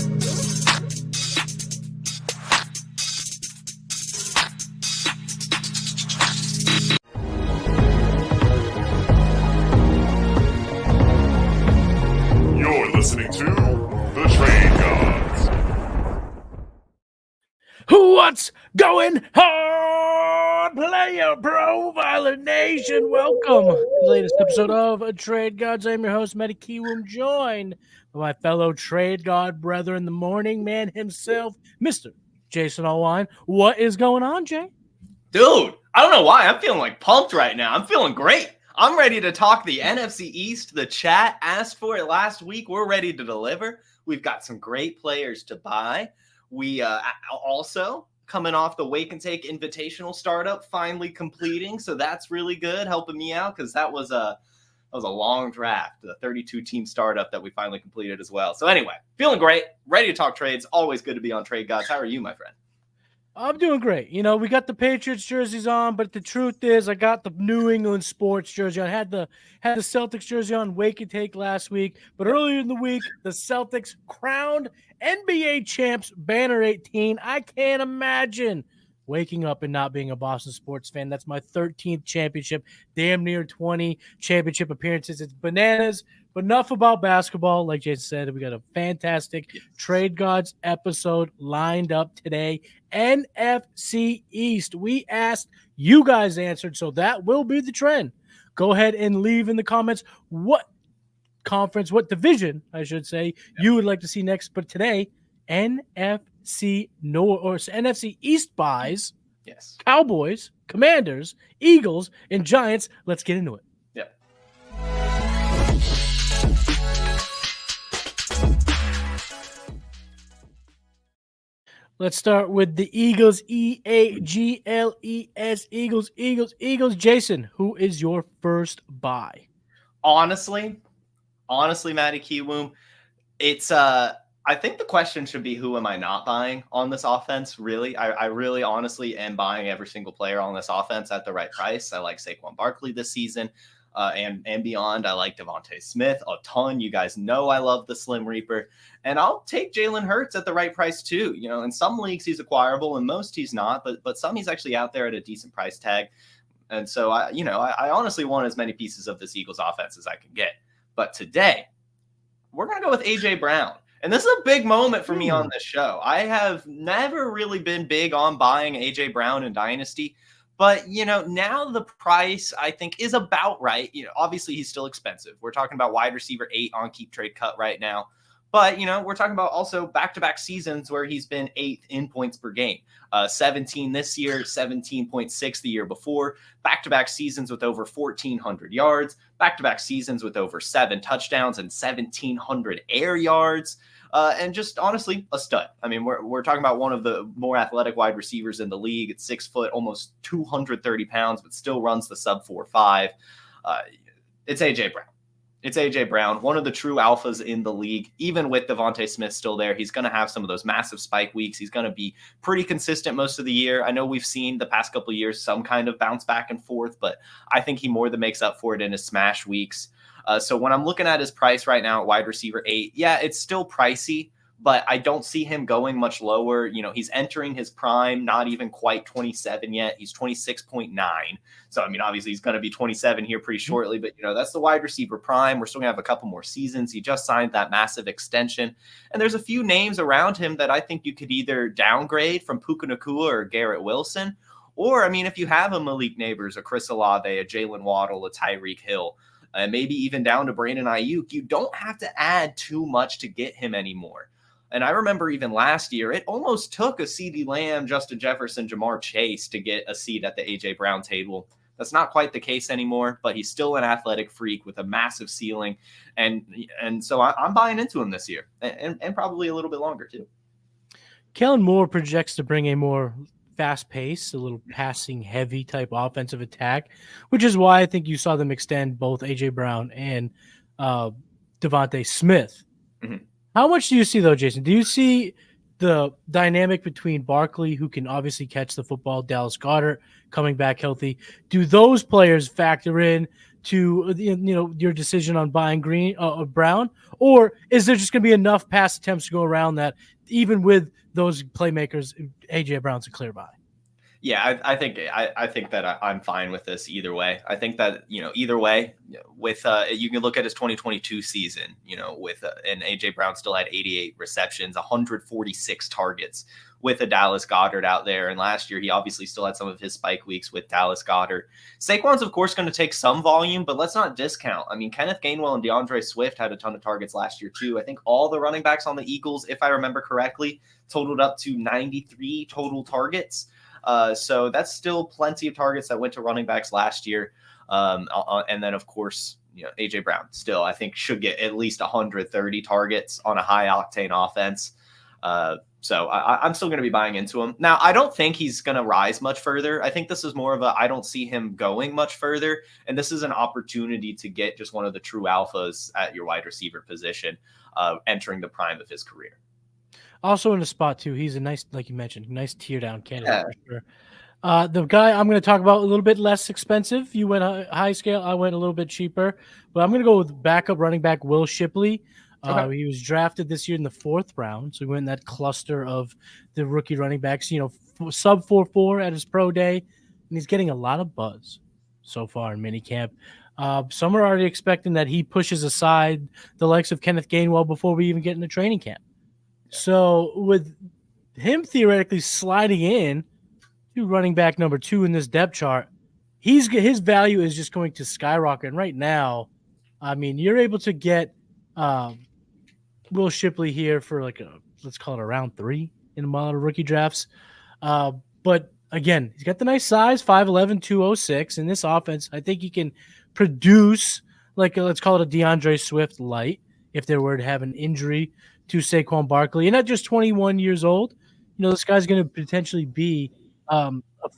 You're listening to The Trade Gods. What's going on, Player Profiler Nation? Welcome to the latest episode of Trade Gods. I'm your host, Matty Kiwoom, joined by my fellow Trade God brethren, the morning man himself, Mr. Jason Allwine. What is going on, Jay? Dude, I don't know why. I'm feeling like pumped right now. I'm feeling great. I'm ready to talk the NFC East. The chat asked for it last week. We're ready to deliver. We've got some great players to buy. We also coming off the Wake and Take Invitational startup, finally completing. So that's really good, helping me out because that was a long draft, the 32-team startup that we finally completed as well. So anyway, feeling great, ready to talk trades. Always good to be on Trade Gods. How are you, my friend? I'm doing great. You know, we got the Patriots jerseys on, but the truth is I got the New England sports jersey on. I had the Celtics jersey on Wake and Take last week, but earlier in the week, the Celtics crowned NBA champs banner 18. I can't imagine waking up and not being a Boston sports fan. That's my 13th championship, damn near 20 championship appearances. It's bananas. But enough about basketball. Like Jason said, we got a fantastic Trade Gods episode lined up today. NFC East. We asked, you guys answered, so that will be the trend. Go ahead and leave in the comments what conference, what division, I should say, you would like to see next. But today, NFC East buys. Yes. Cowboys, Commanders, Eagles, and Giants. Let's get into it. Yep. Let's start with the Eagles, Eagles, Eagles. Jason, who is your first buy? Honestly, Matty Kiwoom, it's I think the question should be who am I not buying on this offense? Really, I really honestly am buying every single player on this offense at the right price. I like Saquon Barkley this season. And beyond, I like Devontae Smith a ton. You guys know I love the Slim Reaper. And I'll take Jalen Hurts at the right price too. You know, in some leagues he's acquirable, in most he's not, but some he's actually out there at a decent price tag. And so I honestly want as many pieces of this Eagles offense as I can get. But today, we're gonna go with AJ Brown. And this is a big moment for me on this show. I have never really been big on buying AJ Brown in Dynasty. But, you know, now the price, I think, is about right. You know, obviously, he's still expensive. We're talking about wide receiver 8 on Keep Trade Cut right now. But, you know, we're talking about also back-to-back seasons where he's been 8th in points per game. 17 this year, 17.6 the year before. Back-to-back seasons with over 1,400 yards. Back-to-back seasons with over 7 touchdowns and 1,700 air yards. And just honestly, a stud. I mean, we're talking about one of the more athletic wide receivers in the league. It's 6 foot, almost 230 pounds, but still runs the sub 4.5. It's AJ Brown. It's AJ Brown, one of the true alphas in the league. Even with Devontae Smith still there, he's going to have some of those massive spike weeks. He's going to be pretty consistent most of the year. I know we've seen the past couple of years some kind of bounce back and forth, but I think he more than makes up for it in his smash weeks. So when I'm looking at his price right now at wide receiver 8, yeah, it's still pricey, but I don't see him going much lower. You know, he's entering his prime, not even quite 27 yet. He's 26.9. So, I mean, obviously he's going to be 27 here pretty shortly, but, you know, that's the wide receiver prime. We're still going to have a couple more seasons. He just signed that massive extension. And there's a few names around him that I think you could either downgrade from Puka Nacua or Garrett Wilson. Or, I mean, if you have a Malik Neighbors, a Chris Olave, a Jalen Waddle, a Tyreek Hill, and maybe even down to Brandon Ayuk, you don't have to add too much to get him anymore. And I remember even last year, it almost took a CeeDee Lamb, Justin Jefferson, Jamar Chase to get a seat at the A.J. Brown table. That's not quite the case anymore, but he's still an athletic freak with a massive ceiling. And so I'm buying into him this year and probably a little bit longer too. Kellen Moore projects to bring a more fast pace, a little passing heavy type offensive attack, which is why I think you saw them extend both AJ Brown and Devontae Smith. Mm-hmm. How much do you see though, Jason? Do you see the dynamic between Barkley, who can obviously catch the football, Dallas Goedert coming back healthy? Do those players factor in to your decision on buying Brown, or is there just going to be enough pass attempts to go around that even with those playmakers, AJ Brown's a clear buy? Yeah, I think that I'm fine with this either way. I think that either way, with you can look at his 2022 season, with and AJ Brown still had 88 receptions, 146 targets with a Dallas Goedert out there, and last year he obviously still had some of his spike weeks with Dallas Goedert. Saquon's of course going to take some volume, but let's not discount. I mean, Kenneth Gainwell and DeAndre Swift had a ton of targets last year too. I think all the running backs on the Eagles, if I remember correctly, totaled up to 93 total targets. So that's still plenty of targets that went to running backs last year. And then, of course, AJ Brown still, I think, should get at least 130 targets on a high octane offense. So I'm still going to be buying into him. Now, I don't think he's going to rise much further. I think this is more of I don't see him going much further. And this is an opportunity to get just one of the true alphas at your wide receiver position, entering the prime of his career. Also in the spot too, he's a nice, like you mentioned, nice tier down candidate for sure. The guy I'm going to talk about a little bit less expensive. You went high scale, I went a little bit cheaper, but I'm going to go with backup running back Will Shipley. Okay. He was drafted this year in the 4th round, so he went in that cluster of the rookie running backs. Sub 4.4 at his pro day, and he's getting a lot of buzz so far in minicamp. Some are already expecting that he pushes aside the likes of Kenneth Gainwell before we even get into training camp. So with him theoretically sliding in to running back number 2 in this depth chart, his value is just going to skyrocket. And right now, I mean, you're able to get Will Shipley here for let's call it a round 3 in a lot of rookie drafts. But again, he's got the nice size, 5'11", 206. In this offense, I think he can produce let's call it a DeAndre Swift light if there were to have an injury to Saquon Barkley. And not just 21 years old. This guy's going to potentially be a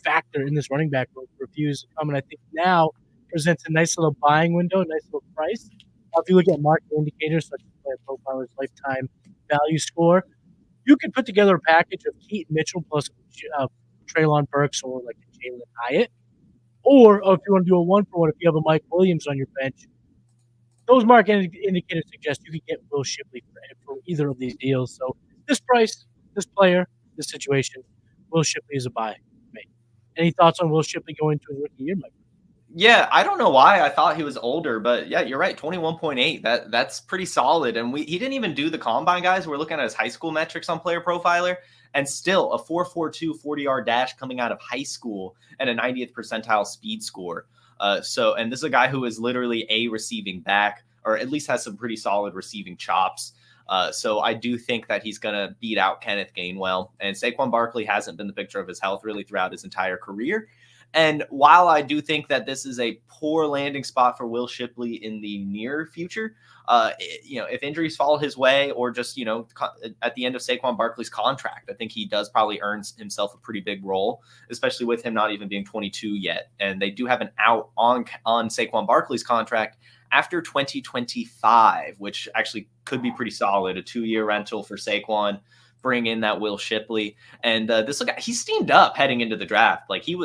factor in this running back reviews to come. And I think now presents a nice little buying window, a nice little price. If you look at market indicators such as PlayerProfiler's lifetime value score, you can put together a package of Keaton Mitchell plus Treylon Burks or Jalen Hyatt. Or if you want to do a 1-for-1, if you have a Mike Williams on your bench, those market indicators suggest you can get Will Shipley for either of these deals. So this price, this player, this situation, Will Shipley is a buy for me. Any thoughts on Will Shipley going to his rookie year, Mike? Yeah, I don't know why I thought he was older, but yeah, you're right. 21.8. That's pretty solid. And he didn't even do the combine, guys. We're looking at his high school metrics on Player Profiler, and still a 4.42 40-yard dash coming out of high school and a 90th percentile speed score. And this is a guy who is literally a receiving back, or at least has some pretty solid receiving chops. So I do think that he's going to beat out Kenneth Gainwell. And Saquon Barkley hasn't been the picture of his health really throughout his entire career. And while I do think that this is a poor landing spot for Will Shipley in the near future, if injuries fall his way or just, at the end of Saquon Barkley's contract, I think he does probably earn himself a pretty big role, especially with him not even being 22 yet. And they do have an out on Saquon Barkley's contract after 2025, which actually could be pretty solid, a 2-year rental for Saquon. Bring in that Will Shipley, and this guy, he steamed up heading into the draft.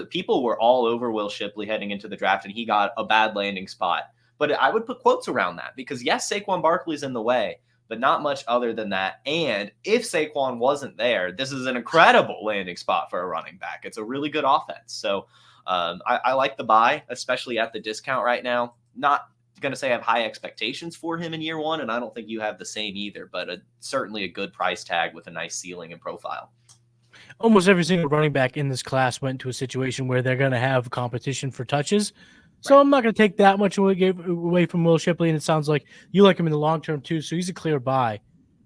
People were all over Will Shipley heading into the draft, and he got a bad landing spot. But I would put quotes around that because yes, Saquon Barkley's in the way, but not much other than that. And if Saquon wasn't there, this is an incredible landing spot for a running back. It's a really good offense. So I like the buy, especially at the discount right now. Not going to say I have high expectations for him in year 1, and I don't think you have the same either, but certainly a good price tag with a nice ceiling and profile. Almost every single running back in this class went to a situation where they're going to have competition for touches. So right. I'm not going to take that much away from Will Shipley, and it sounds like you like him in the long term too, so he's a clear buy.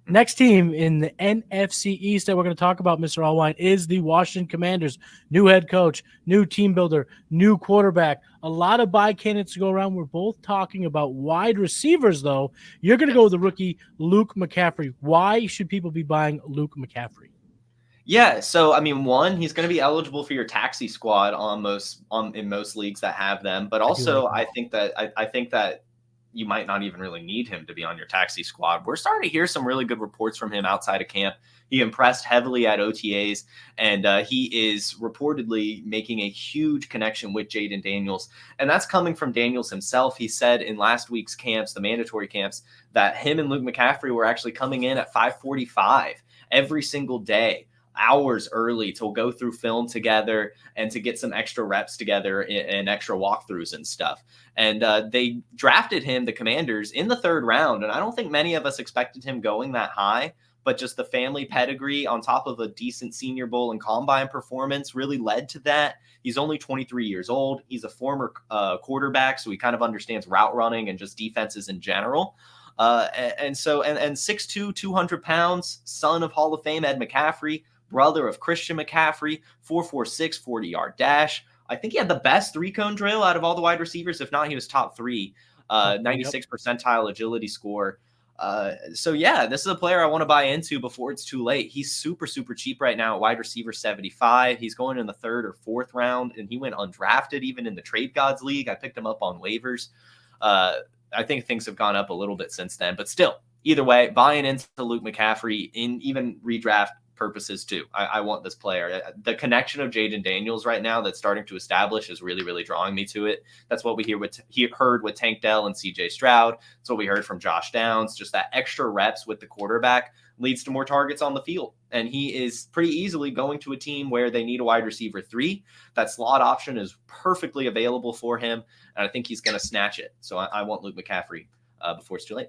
Next team in the NFC East that we're going to talk about, Mr. Allwine, is the Washington Commanders. New head coach, new team builder, new quarterback. A lot of buy candidates to go around. We're both talking about wide receivers, though. You're going to go with the rookie, Luke McCaffrey. Why should people be buying Luke McCaffrey? Yeah, so I mean, one, he's going to be eligible for your taxi squad in most leagues that have them, but also I think that you might not even really need him to be on your taxi squad. We're starting to hear some really good reports from him outside of camp. He impressed heavily at OTAs, and he is reportedly making a huge connection with Jaden Daniels. And that's coming from Daniels himself. He said in last week's camps, the mandatory camps, that him and Luke McCaffrey were actually coming in at 5:45 every single day, hours early, to go through film together and to get some extra reps together and extra walkthroughs and stuff. And they drafted him, the Commanders, in the 3rd round. And I don't think many of us expected him going that high, but just the family pedigree on top of a decent Senior Bowl and Combine performance really led to that. He's only 23 years old. He's a former quarterback, so he kind of understands route running and just defenses in general. And 6'2", 200 pounds, son of Hall of Fame Ed McCaffrey, brother of Christian McCaffrey, 4.46 40-yard dash. I think he had the best 3-cone drill out of all the wide receivers. If not, he was top 3, 96 percentile agility score. So yeah, this is a player I want to buy into before it's too late. He's super, super cheap right now at wide receiver 75. He's going in the 3rd or 4th round, and he went undrafted even in the Trade Gods League. I picked him up on waivers. I think things have gone up a little bit since then, but still, either way, buying into Luke McCaffrey in even redraft purposes too. I want this player. The connection of Jaden Daniels right now that's starting to establish is really, really drawing me to it. That's what we heard with Tank Dell and CJ Stroud. That's what we heard from Josh Downs. Just that extra reps with the quarterback leads to more targets on the field. And he is pretty easily going to a team where they need a wide receiver 3. That slot option is perfectly available for him, and I think he's going to snatch it. So I want Luke McCaffrey before it's too late.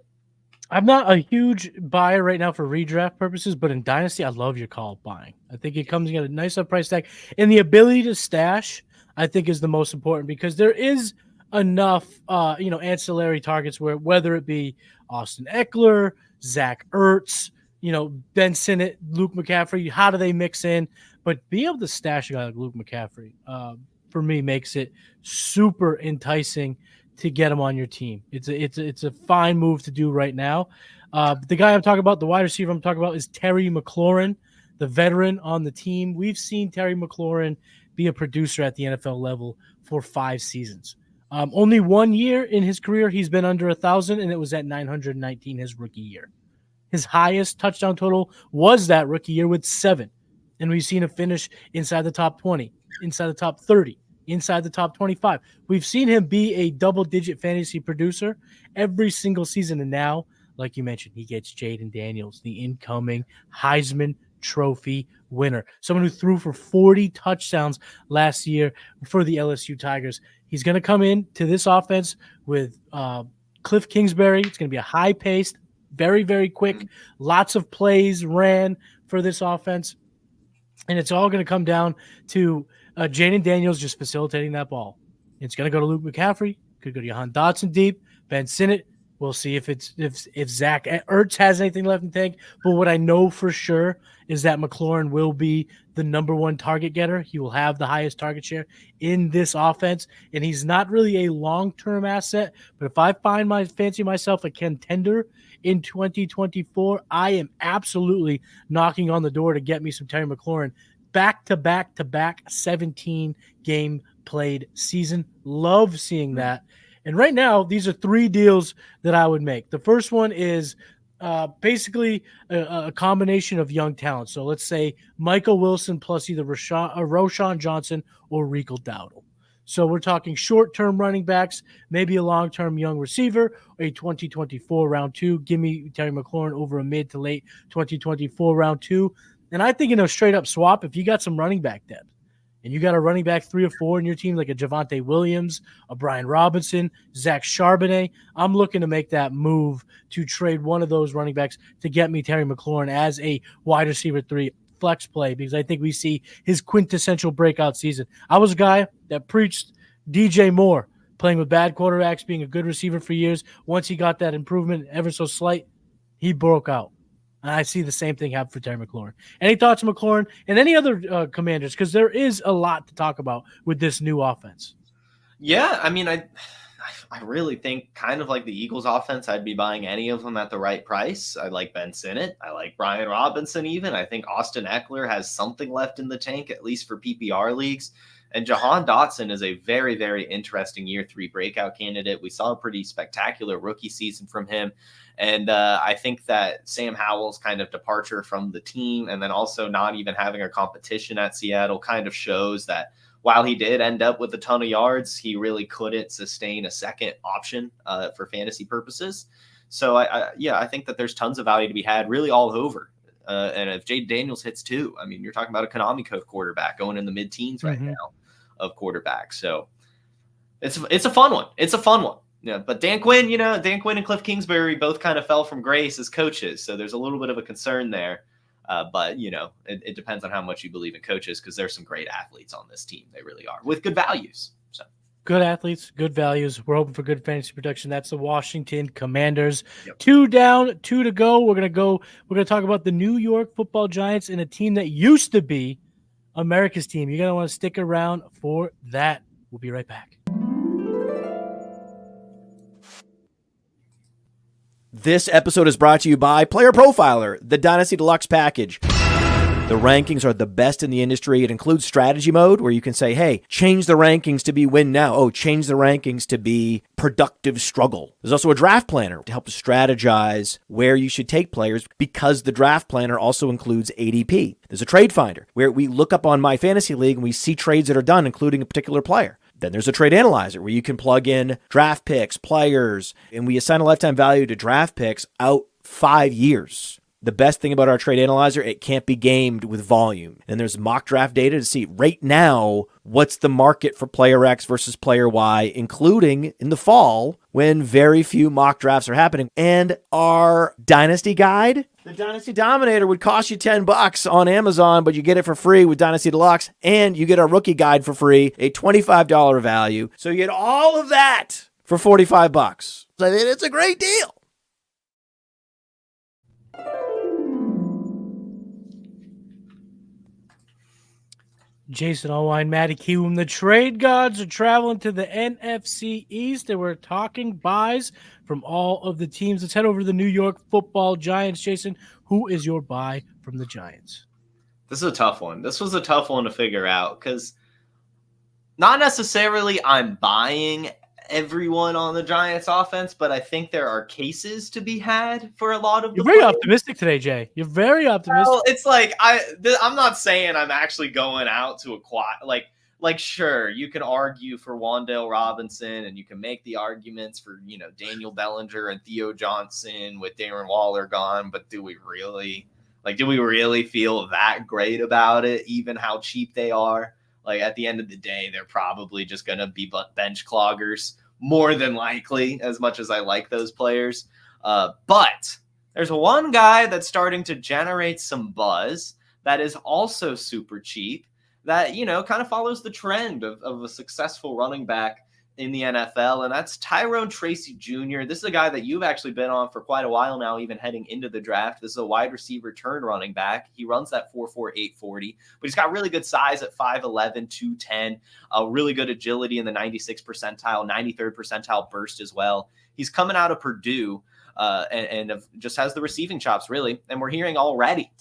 I'm not a huge buyer right now for redraft purposes, but in Dynasty, I love your call buying. I think it comes in a nice up price tag. And the ability to stash, I think, is the most important, because there is enough ancillary targets where, whether it be Austin Eckler, Zach Ertz, Ben Sinnott, Luke McCaffrey, how do they mix in? But being able to stash a guy like Luke McCaffrey, for me, makes it super enticing to get him on your team. It's a fine move to do right now. The guy I'm talking about, the wide receiver I'm talking about, is Terry McLaurin, the veteran on the team. We've seen Terry McLaurin be a producer at the NFL level for 5 seasons. Only 1 year in his career he's been under 1,000, and it was at 919 his rookie year. His highest touchdown total was that rookie year with 7, and we've seen him finish inside the top 20, inside the top 30, inside the top 25. We've seen him be a double-digit fantasy producer every single season, and now, like you mentioned, he gets Jaden Daniels, the incoming Heisman Trophy winner, someone who threw for 40 touchdowns last year for the LSU Tigers. He's going to come in to this offense with Cliff Kingsbury. It's going to be a high-paced, very, very quick, lots of plays ran for this offense, and it's all going to come down to Jaden Daniels just facilitating that ball. It's going to go to Luke McCaffrey. Could go to Jahan Dotson deep. Ben Sinnott. We'll see if Zach Ertz has anything left in the tank. But what I know for sure is that McLaurin will be the number 1 target getter. He will have the highest target share in this offense, and he's not really a long-term asset. But if I fancy myself a contender in 2024, I am absolutely knocking on the door to get me some Terry McLaurin. Back-to-back 17-game played season. Love seeing that. And right now, these are 3 deals that I would make. The first one is basically a combination of young talent. So let's say Michael Wilson plus either Roshan Johnson or Rico Dowdle. So we're talking short-term running backs, maybe a long-term young receiver, a 2024 round 2. Give me Terry McLaurin over a mid to late 2024 round 2. And I think in a straight-up swap, if you got some running back depth, and you got a running back 3 or 4 in your team, like a Javonte Williams, a Brian Robinson, Zach Charbonnet, I'm looking to make that move to trade one of those running backs to get me Terry McLaurin as a wide receiver 3 flex play, because I think we see his quintessential breakout season. I was a guy that preached DJ Moore playing with bad quarterbacks, being a good receiver for years. Once he got that improvement, ever so slight, he broke out. And I see the same thing happen for Terry McLaurin. Any thoughts on McLaurin and any other Commanders? Because there is a lot to talk about with this new offense. Yeah, I mean, I really think kind of like the Eagles offense, I'd be buying any of them at the right price. I like Ben Sinnott. I like Brian Robinson even. I think Austin Eckler has something left in the tank, at least for PPR leagues. And Jahan Dotson is a very, very interesting year 3 breakout candidate. We saw a pretty spectacular rookie season from him. And I think that Sam Howell's kind of departure from the team and then also not even having a competition at Seattle kind of shows that while he did end up with a ton of yards, he really couldn't sustain a second option for fantasy purposes. So, I think that there's tons of value to be had really all over. And if Jade Daniels hits too, I mean, you're talking about a Konami Code quarterback going in the mid-teens right now of quarterback. So it's a fun one. It's a fun one. Yeah, but Dan Quinn and Cliff Kingsbury both kind of fell from grace as coaches. So there's a little bit of a concern there. But, it depends on how much you believe in coaches because there's some great athletes on this team. They really are with good values. So good athletes, good values. We're hoping for good fantasy production. That's the Washington Commanders. Yep. 2 down, 2 to go. We're going to talk about the New York Football Giants and a team that used to be America's team. You're going to want to stick around for that. We'll be right back. This episode is brought to you by PlayerProfiler, the Dynasty Deluxe package. The rankings are the best in the industry. It includes strategy mode where you can say, hey, change the rankings to be win now. Oh, change the rankings to be productive struggle. There's also a draft planner to help strategize where you should take players because the draft planner also includes ADP. There's a trade finder where we look up on My Fantasy League and we see trades that are done, including a particular player. Then there's a trade analyzer where you can plug in draft picks, players, and we assign a lifetime value to draft picks out 5 years. The best thing about our trade analyzer, it can't be gamed with volume. And there's mock draft data to see right now what's the market for player X versus player Y, including in the fall when very few mock drafts are happening. And our Dynasty guide, the Dynasty Dominator, would cost you $10 on Amazon, but you get it for free with Dynasty Deluxe, and you get our rookie guide for free, a $25 value. So you get all of that for $45. So it's a great deal. Jason Allwine, Matty Kiwoom. The trade gods are traveling to the NFC East, and we're talking buys from all of the teams. Let's head over to the New York Football Giants. Jason, who is your buy from the Giants? This is a tough one. This was a tough one to figure out because not necessarily I'm buying everyone on the Giants offense, but I think there are cases to be had for a lot of the You're very players. optimistic today, Jay. You're very optimistic. Well, it's like I'm not saying I'm actually going out to acquire like sure, you can argue for Wan'Dale Robinson and you can make the arguments for, Daniel Bellinger and Theo Johnson with Darren Waller gone, but do we really feel that great about it, even how cheap they are? Like at the end of the day, they're probably just going to be bench cloggers more than likely, as much as I like those players. But there's one guy that's starting to generate some buzz that is also super cheap that, kind of follows the trend of a successful running back in the NFL, and that's Tyrone Tracy Jr. This is a guy that you've actually been on for quite a while now, even heading into the draft. This is a wide receiver turned running back. He runs that 4.48 40, but he's got really good size at 5'11", 210, really good agility in the 96th percentile, 93rd percentile burst as well. He's coming out of Purdue and just has the receiving chops, really. And we're hearing already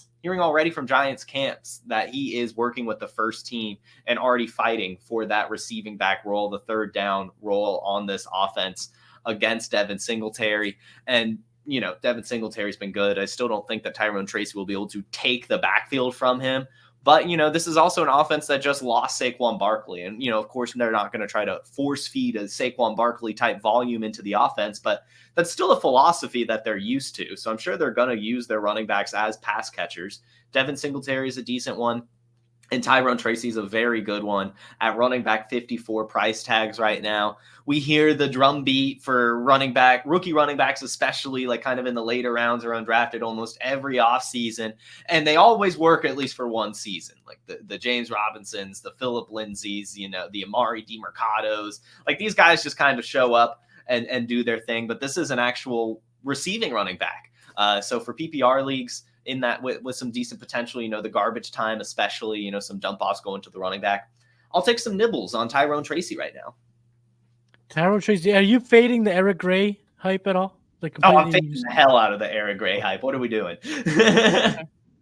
from Giants camps that he is working with the first team and already fighting for that receiving back role, the third down role on this offense against Devin Singletary. And, Devin Singletary's been good. I still don't think that Tyrone Tracy will be able to take the backfield from him. But, this is also an offense that just lost Saquon Barkley. And, of course, they're not going to try to force feed a Saquon Barkley type volume into the offense, but that's still a philosophy that they're used to. So I'm sure they're going to use their running backs as pass catchers. Devin Singletary is a decent one. And Tyrone Tracy is a very good one at running back 54 price tags right now. We hear the drumbeat for rookie running backs, especially like kind of in the later rounds are undrafted almost every offseason. And they always work at least for one season, like the James Robinsons, the Phillip Lindsays, the Amari DiMercados. Like these guys just kind of show up and do their thing. But this is an actual receiving running back. So for PPR leagues, in that with some decent potential, the garbage time, especially, some dump offs going to the running back. I'll take some nibbles on Tyrone Tracy right now. Tyrone Tracy, are you fading the Eric Gray hype at all? I'm fading the hell out of the Eric Gray hype. What are we doing?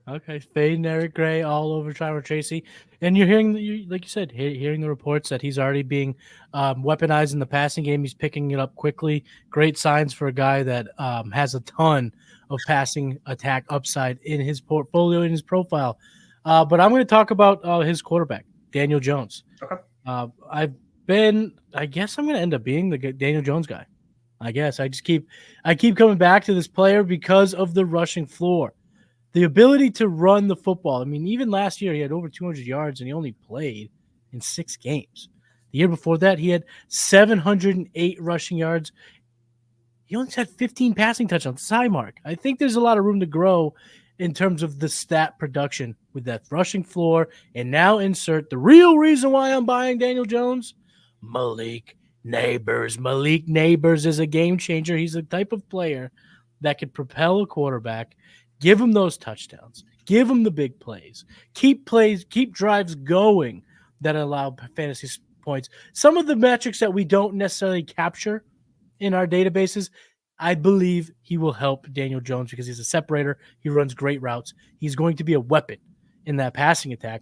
Okay, fading Eric Gray all over Tyrone Tracy, and you're hearing, like you said, hearing the reports that he's already being weaponized in the passing game. He's picking it up quickly. Great signs for a guy that has a ton of passing attack upside in his portfolio, in his profile. But I'm going to talk about his quarterback, Daniel Jones. Okay. I guess I'm going to end up being the Daniel Jones guy. I guess I keep coming back to this player because of the rushing floor. The ability to run the football. I mean, even last year, he had over 200 yards, and he only played in 6 games. The year before that, he had 708 rushing yards. He only had 15 passing touchdowns, it's high mark. I think there's a lot of room to grow in terms of the stat production with that rushing floor. And now insert the real reason why I'm buying Daniel Jones, Malik Neighbors. Malik Neighbors is a game changer. He's the type of player that could propel a quarterback, give him those touchdowns, give him the big plays, keep drives going that allow fantasy points. Some of the metrics that we don't necessarily capture in our databases, I believe he will help Daniel Jones because he's a separator. He runs great routes. He's going to be a weapon in that passing attack.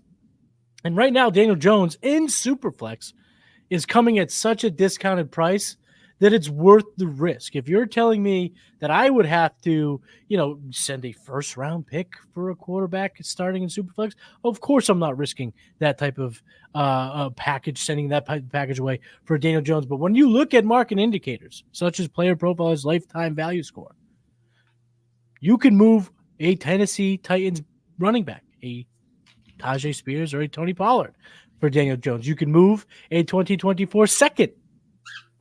And right now, Daniel Jones in Superflex is coming at such a discounted price that it's worth the risk. If you're telling me that I would have to, send a first-round pick for a quarterback starting in Superflex, of course I'm not risking that type of package, sending that package away for Daniel Jones. But when you look at market indicators, such as PlayerProfiler's lifetime value score, you can move a Tennessee Titans running back, a Tajay Spears or a Tony Pollard for Daniel Jones. You can move a 2024 second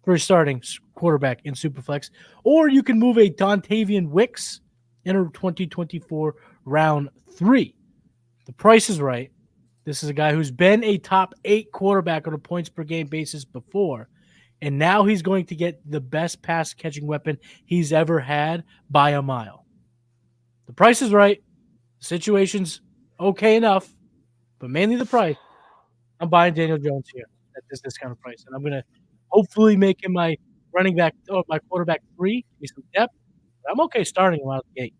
for a starting quarterback in Superflex, or you can move a Dontavian Wicks in a 2024 round 3. The price is right. This is a guy who's been a top 8 quarterback on a points per game basis before, and now he's going to get the best pass catching weapon he's ever had by a mile. The price is right. The situation's okay enough, but mainly the price. I'm buying Daniel Jones here at this discounted price, and I'm going to hopefully make him my running back or my quarterback 3, give me some depth. But I'm okay starting him out of the gate.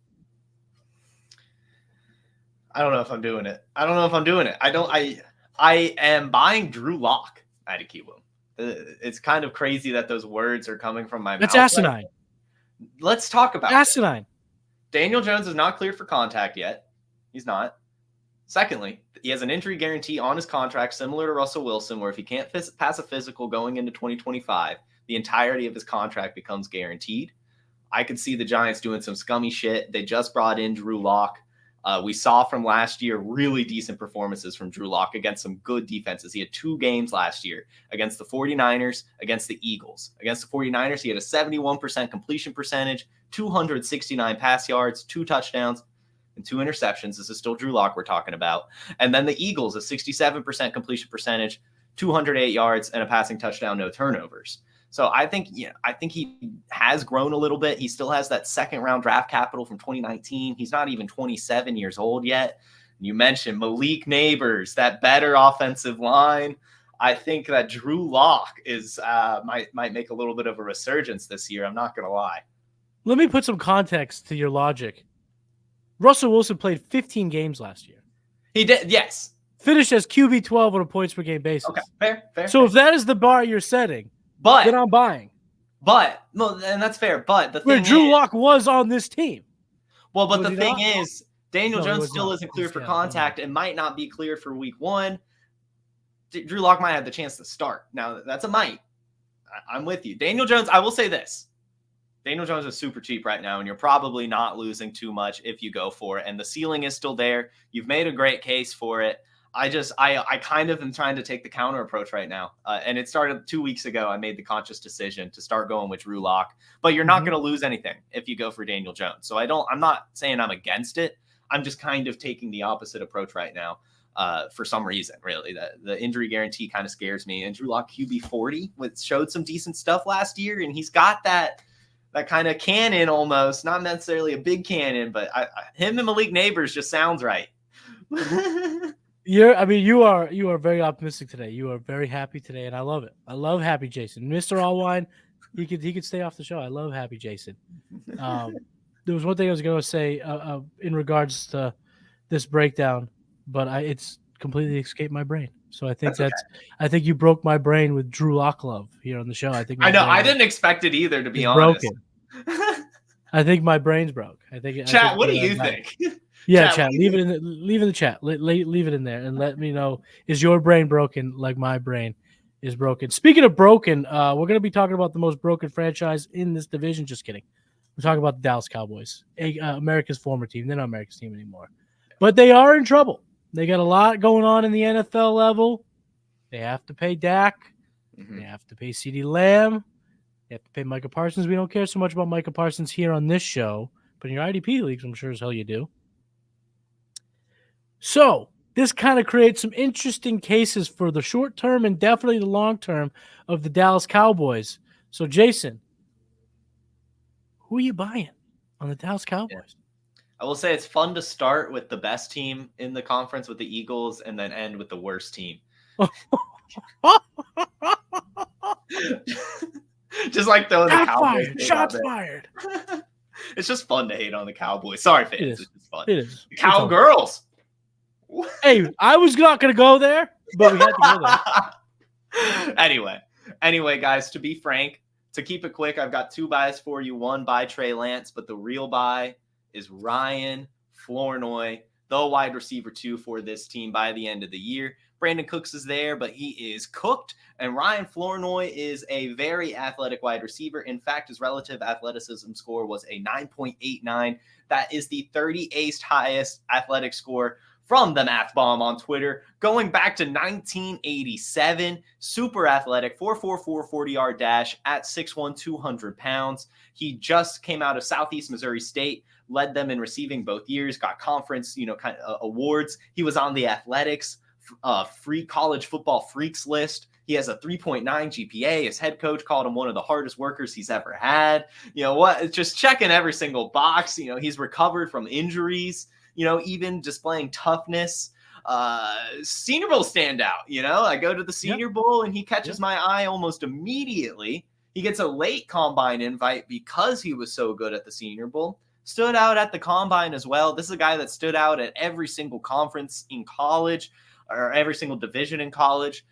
I don't know if I'm doing it. I am buying Drew Lock out of Kiwoom. It's kind of crazy that those words are coming from my mouth. That's asinine. Let's talk about asinine. Daniel Jones is not cleared for contact yet. He's not. Secondly, he has an injury guarantee on his contract, similar to Russell Wilson, where if he can't pass a physical going into 2025, the entirety of his contract becomes guaranteed. I could see the Giants doing some scummy shit. They just brought in Drew Lock. We saw from last year really decent performances from Drew Lock against some good defenses. He had 2 games last year against the 49ers, against the Eagles. Against the 49ers, he had a 71% completion percentage, 269 pass yards, 2 touchdowns, and 2 interceptions. This is still Drew Lock we're talking about. And then the Eagles, a 67% completion percentage, 208 yards, and a passing touchdown, no turnovers. So I think he has grown a little bit. He still has that second-round draft capital from 2019. He's not even 27 years old yet. You mentioned Malik Neighbors, that better offensive line. I think that Drew Lock is might make a little bit of a resurgence this year. I'm not going to lie. Let me put some context to your logic. Russell Wilson played 15 games last year. He did, yes. Finished as QB12 on a points per game basis. Okay, fair. So if that is the bar you're setting, then I'm buying. But and that's fair. But the thing Drew Lock was on this team. Well, but the thing is, Daniel Jones still isn't cleared for contact and might not be cleared for week 1. Drew Lock might have the chance to start. Now, that's a might. I'm with you. Daniel Jones, I will say this. Daniel Jones is super cheap right now, and you're probably not losing too much if you go for it. And the ceiling is still there. You've made a great case for it. I kind of am trying to take the counter approach right now. And it started 2 weeks ago. I made the conscious decision to start going with Drew Lock, but you're not going to lose anything if you go for Daniel Jones. So I'm not saying I'm against it. I'm just kind of taking the opposite approach right now. For some reason, really, the injury guarantee kind of scares me. And Drew Lock QB 40 showed some decent stuff last year. And he's got that kind of cannon almost, not necessarily a big cannon, but him and Malik Neighbors just sounds right. You are very optimistic today. You are very happy today, and I love it. I love Happy Jason. Mr. Allwine, he could stay off the show. I love Happy Jason. There was one thing I was going to say in regards to this breakdown, but it's completely escaped my brain. So I think That's I think you broke my brain with Drew Locklove here on the show. I think I know. I didn't expect it either, to be honest. Broken. I think my brain's broke. Chat, what do you think? Yeah, chat. Leave it in the chat. Leave it in there and let me know. Is your brain broken like my brain is broken? Speaking of broken, we're going to be talking about the most broken franchise in this division. Just kidding. We're talking about the Dallas Cowboys, America's former team. They're not America's team anymore, but they are in trouble. They got a lot going on in the NFL level. They have to pay Dak. Mm-hmm. They have to pay CeeDee Lamb. They have to pay Micah Parsons. We don't care so much about Micah Parsons here on this show, but in your IDP leagues, I'm sure as hell you do. So this kind of creates some interesting cases for the short term and definitely the long term of the Dallas Cowboys. So, Jason, who are you buying on the Dallas Cowboys? Yeah. I will say it's fun to start with the best team in the conference with the Eagles and then end with the worst team. Just like throwing the Cowboys. Shots fired. It's just fun to hate on the Cowboys. Sorry, fans. It's just fun. It is. The Cowgirls. Hey, I was not going to go there, but we had to go there. Anyway, guys, to be frank, to keep it quick, I've got 2 buys for you. 1 by Trey Lance, but the real buy is Ryan Flournoy, the wide receiver 2 for this team by the end of the year. Brandon Cooks is there, but he is cooked. And Ryan Flournoy is a very athletic wide receiver. In fact, his relative athleticism score was a 9.89. That is the 38th highest athletic score from the Math Bomb on Twitter, going back to 1987. Super athletic, 4.44 40-yard dash at 6'1", 200 pounds. He just came out of Southeast Missouri State, led them in receiving both years, got conference, kind of awards. He was on the Athletics free college football freaks list. He has a 3.9 GPA. His head coach called him one of the hardest workers he's ever had. Just checking every single box. He's recovered from injuries. Even displaying toughness. Senior Bowl standout. I go to the Senior Bowl and he catches my eye almost immediately. He gets a late combine invite because he was so good at the Senior Bowl. Stood out at the combine as well. This is a guy that stood out at every single conference in college or every single division in college.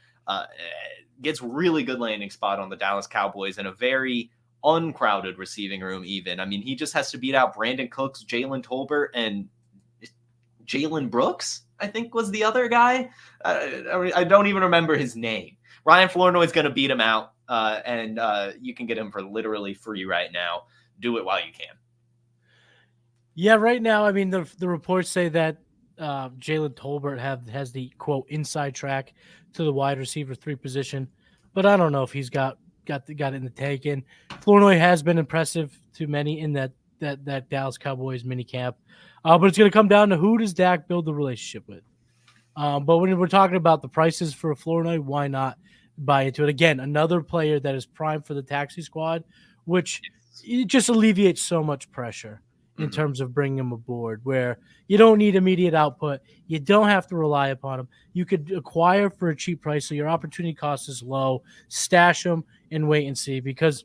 Gets really good landing spot on the Dallas Cowboys in a very uncrowded receiving room even. I mean, he just has to beat out Brandon Cooks, Jalen Tolbert, and Jalen Brooks, I think was the other guy. I don't even remember his name. Ryan Flournoy is going to beat him out, and you can get him for literally free right now. Do it while you can. Yeah, right now, I mean, the reports say that Jalen Tolbert has the, quote, inside track to the wide receiver 3 position, but I don't know if he's got it in the tank. And Flournoy has been impressive to many in that Dallas Cowboys mini camp. But it's going to come down to who does Dak build the relationship with. But when we're talking about the prices for Flournoy, why not buy into it? Again, another player that is primed for the taxi squad, which it just alleviates so much pressure in terms of bringing him aboard, where you don't need immediate output. You don't have to rely upon him. You could acquire for a cheap price, so your opportunity cost is low. Stash him and wait and see, because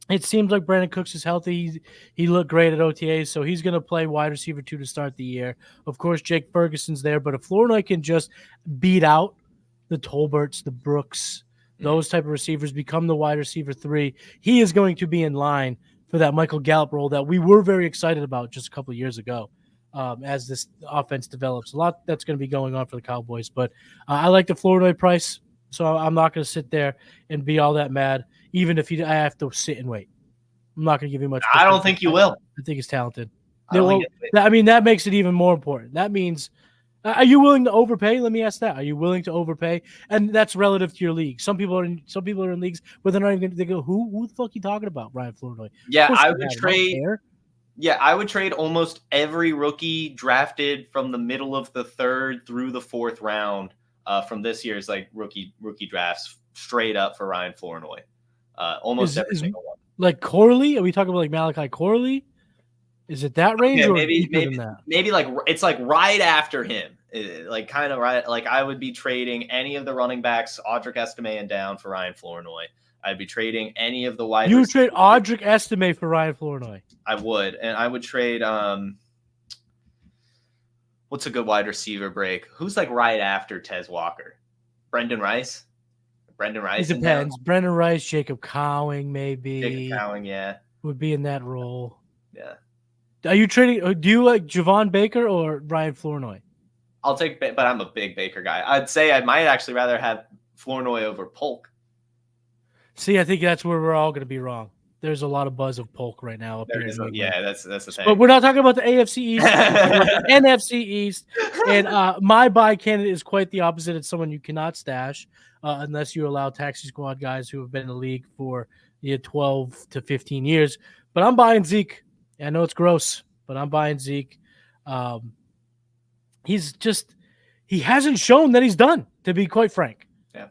it seems like Brandon Cooks is healthy. He looked great at OTAs, so he's going to play wide receiver 2 to start the year. Of course, Jake Ferguson's there, but if Flournoy can just beat out the Tolberts, the Brooks, those type of receivers, become the wide receiver 3, he is going to be in line for that Michael Gallup role that we were very excited about just a couple of years ago. As this offense develops, a lot that's going to be going on for the Cowboys, but I like the Flournoy price, so I'm not going to sit there and be all that mad, even if I have to sit and wait. I'm not going to give you much. I don't think you will. I think he's talented. That makes it even more important. That means, are you willing to overpay? Let me ask that. Are you willing to overpay? And that's relative to your league. Some people are in leagues where they're not even going to. They go, who the fuck are you talking about, Ryan Flournoy? Yeah, I would trade. Yeah, I would trade almost every rookie drafted from the middle of the 3rd through the 4th round from this year's rookie drafts straight up for Ryan Flournoy. Almost every single one. Like Corley? Are we talking about Malachi Corley? Is it that range? Or maybe that? Maybe it's right after him. Kind of right. I would be trading any of the running backs, Audric Estime and down, for Ryan Flournoy. I'd be trading any of the wide. You would trade Audric Estime for Ryan Flournoy. I would, and I would trade. what's a good wide receiver break? Who's like right after Tez Walker? Brendan Rice? Brendan Rice? It depends. Brendan Rice, Jacob Cowing, maybe. Jacob Cowing, yeah. Would be in that role. Yeah. Are you trading? Do you like Javon Baker or Brian Flournoy? I'll take, but I'm a big Baker guy. I'd say I might actually rather have Flournoy over Polk. See, I think that's where we're all going to be wrong. There's a lot of buzz of Polk right now. That's the thing. But we're not talking about the AFC East, the NFC East. And my buy candidate is quite the opposite. It's someone you cannot stash unless you allow taxi squad guys who have been in the league for 12 to 15 years. But I'm buying Zeke. I know it's gross, but I'm buying Zeke. He hasn't shown that he's done, to be quite frank. Yeah.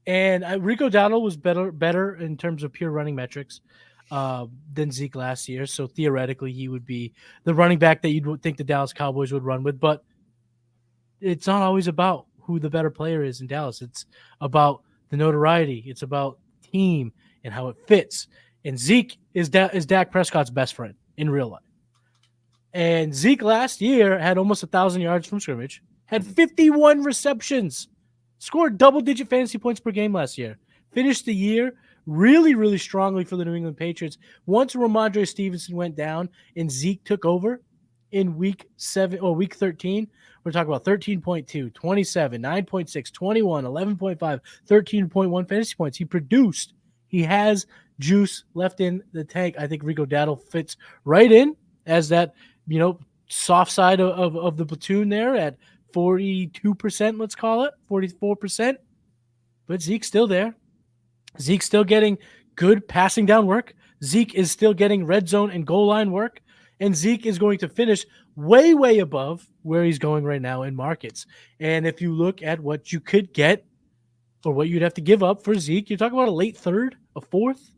And Rico Dowdle was better in terms of pure running metrics than Zeke last year. So theoretically, he would be the running back that you'd think the Dallas Cowboys would run with. But it's not always about who the better player is in Dallas. It's about the notoriety. It's about team and how it fits. And Zeke is Dak Prescott's best friend in real life. And Zeke last year had almost 1,000 yards from scrimmage, had 51 receptions, scored double-digit fantasy points per game last year, finished the year really, really strongly for the New England Patriots. Once Ramondre Stevenson went down and Zeke took over in week 13, we're talking about 13.2, 27, 9.6, 21, 11.5, 13.1 fantasy points. He produced. He has juice left in the tank. I think Rico Dowdle fits right in as that, soft side of the platoon there at 42%, let's call it, 44%. But Zeke's still there. Zeke's still getting good passing down work. Zeke is still getting red zone and goal line work. And Zeke is going to finish way, way above where he's going right now in markets. And if you look at what you could get or what you'd have to give up for Zeke, you're talking about a late third, a fourth.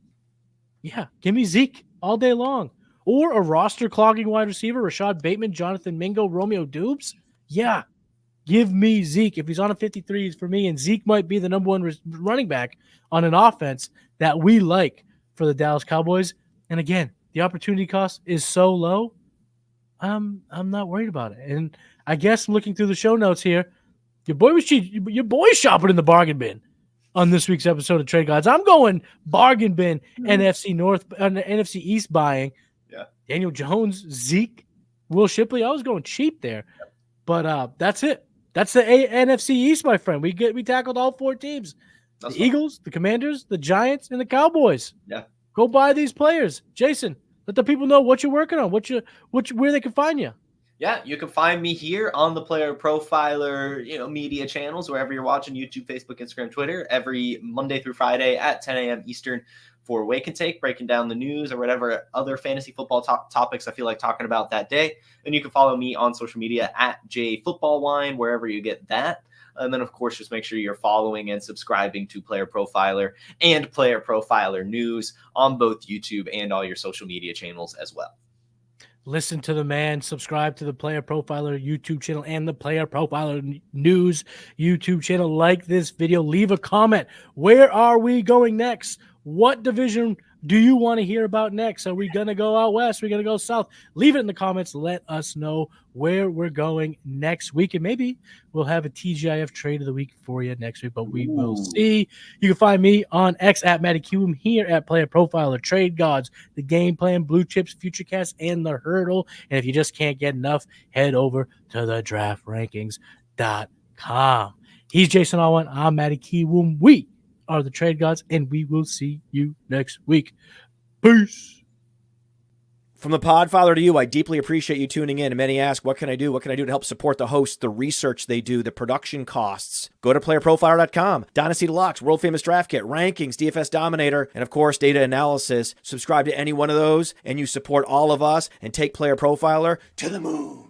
Yeah, give me Zeke all day long. Or a roster-clogging wide receiver, Rashad Bateman, Jonathan Mingo, Romeo Dubes. Yeah, give me Zeke. If he's on a 53, for me, and Zeke might be the number one running back on an offense that we like for the Dallas Cowboys. And again, the opportunity cost is so low, I'm not worried about it. And I guess looking through the show notes here, your boy's shopping in the bargain bin on this week's episode of Trade Gods. I'm going bargain bin NFC North and NFC East buying. Yeah. Daniel Jones, Zeke, Will Shipley. I was going cheap there. But that's it. That's the NFC East, my friend. We tackled all four teams. That's the Eagles, the Commanders, the Giants, and the Cowboys. Yeah. Go buy these players. Jason, let the people know what you're working on, where they can find you. Yeah, you can find me here on the Player Profiler, media channels, wherever you're watching, YouTube, Facebook, Instagram, Twitter, every Monday through Friday at 10 a.m. Eastern for Wake and Take, breaking down the news or whatever other fantasy football topics I feel like talking about that day. And you can follow me on social media at JFootballWine, wherever you get that. And then, of course, just make sure you're following and subscribing to Player Profiler and Player Profiler News on both YouTube and all your social media channels as well. Listen to the man. Subscribe to the Player Profiler YouTube channel and the Player Profiler News YouTube channel. Like this video. Leave a comment. Where are we going next? What division do you want to hear about next? Are we going to go out west? Are we going to go south? Leave it in the comments. Let us know where we're going next week. And maybe we'll have a TGIF trade of the week for you next week, but we will see. You can find me on X at Matty Kiwoom, here at Player Profiler, Trade Gods, the Game Plan, Blue Chips, Futurecast, and the Hurdle. And if you just can't get enough, head over to the DraftRankings.com. He's Jason Allwine. I'm Matty Kiwoom. We are the Trade Gods, and we will see you next week. Peace. From the Podfather to you, I deeply appreciate you tuning in. And many ask, what can I do? What can I do to help support the hosts, the research they do, the production costs? Go to playerprofiler.com, Dynasty Deluxe, World Famous Draft Kit, Rankings, DFS Dominator, and of course, data analysis. Subscribe to any one of those, and you support all of us and take Player Profiler to the moon.